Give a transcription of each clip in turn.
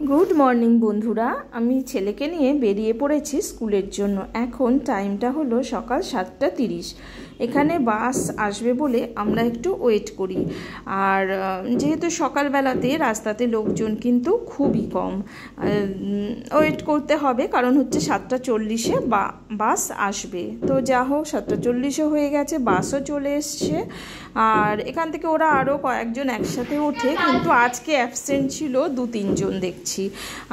Good morning বন্ধুরা, আমি ছেলেকে নিয়ে বেরিয়ে পড়েছি স্কুলের জন্য। এখন টাইমটা হলো সকাল 7:30। এখানে বাস আসবে বলে আমরা একটু ওয়েট করি। আর যেহেতু সকালবেলাতে রাস্তাতে লোকজন কিন্তু খুবই কম, ওয়েট করতে হবে, কারণ হচ্ছে 7:40-এ বাস আসবে। তো যা হোক, 7:40 হয়ে গেছে, বাসও চলে এসছে। আর এখান থেকে ওরা আরও কয়েকজন একসাথে ওঠে, কিন্তু আজকে অ্যাবসেন্ট ছিল 2-3 জন দেখছি।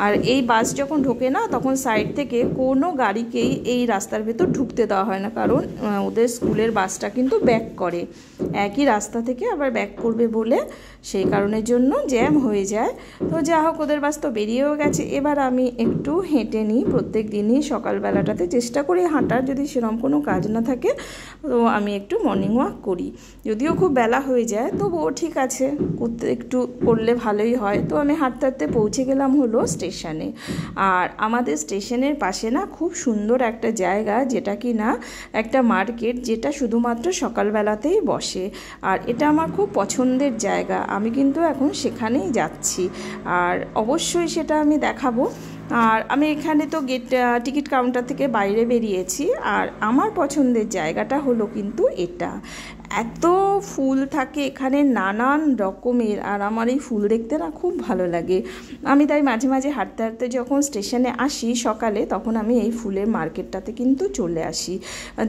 আর এই বাস যখন ঢোকে না, তখন সাইড থেকে কোনো গাড়িকেই এই রাস্তার ভেতর ঢুকতে দেওয়া হয় না, কারণ ওদের স্কুলের বাসটা কিন্তু ব্যাক করে, একই রাস্তা থেকে আবার ব্যাক করবে বলে, সেই কারণের জন্য জ্যাম হয়ে যায়। তো যা হোক, ওদের বাস তো বেরিয়েও গেছে। এবার আমি একটু হেঁটে নিই। প্রত্যেক দিনই সকালবেলাটাতে চেষ্টা করি হাঁটার, যদি সেরকম কোনো কাজ না থাকে তো আমি একটু মর্নিং ওয়াক করি। যদিও খুব বেলা হয়ে যায়, তবুও ঠিক আছে, একটু করলে ভালোই হয়। তো আমি হাঁটতে হাঁটতে পৌঁছে গেলাম হলো স্টেশনে। আর আমাদের স্টেশনের পাশে না খুব সুন্দর একটা জায়গা, যেটা কি না একটা মার্কেট, যেটা শুধুমাত্র সকালবেলাতেই বসে। আর এটা আমার খুব পছন্দের জায়গা, আমি কিন্তু এখন সেখানেই যাচ্ছি, আর অবশ্যই সেটা আমি দেখাবো। আর আমি এখানে তো টিকিট কাউন্টার থেকে বাইরে বেরিয়েছি। আর আমার পছন্দের জায়গাটা হলো কিন্তু এটা, এত ফুল থাকে এখানে নানান রকমের, আর আমার এই ফুল দেখতে না খুব ভালো লাগে। আমি তাই মাঝে মাঝে হাঁটতে হাঁটতে যখন স্টেশনে আসি সকালে, তখন আমি এই ফুলের মার্কেটটাতে কিন্তু চলে আসি।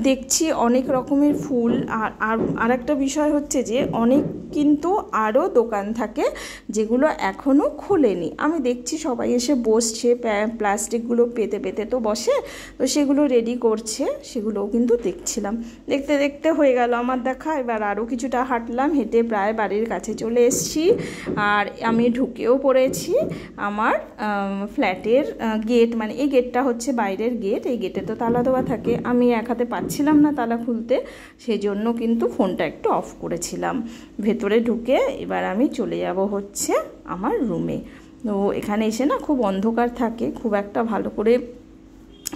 দেখছি অনেক রকমের ফুল। আর একটা বিষয় হচ্ছে যে অনেক কিন্তু আরও দোকান থাকে যেগুলো এখনও খোলেনি। আমি দেখছি সবাই এসে বসছে, প্লাস্টিকগুলো পেতে পেতে তো বসে, তো সেগুলো রেডি করছে, সেগুলোও কিন্তু দেখছিলাম। দেখতে দেখতে হয়ে গেল আমার দেখা। এবার আরও কিছুটা হাঁটলাম, হেঁটে প্রায় বাড়ির কাছে চলে এসেছি। আর আমি ঢুকেও পড়েছি আমার ফ্ল্যাটের গেট, মানে এই গেটটা হচ্ছে বাইরের গেট। এই গেটে তো তালা দেওয়া থাকে, আমি এক হাতে পাচ্ছিলাম না তালা খুলতে, সেই জন্য কিন্তু ফোনটা একটু অফ করেছিলাম। ভেতরে ঢুকে এবার আমি চলে যাব হচ্ছে আমার রুমে। তো এখানে এসে না খুব অন্ধকার থাকে, খুব একটা ভালো করে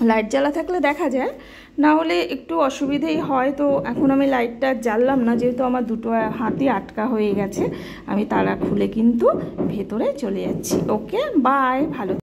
লাইট জ্বালা থাকলে দেখা যায়, না হলে একটু অসুবিধেই হয়। তো এখন আমি লাইটটা জ্বাললাম না, যেহেতু আমার দুটো হাতই আটকা হয়ে গেছে। আমি তালা খুলে কিন্তু ভেতরে চলে যাচ্ছি। ওকে, বাই, ভালো।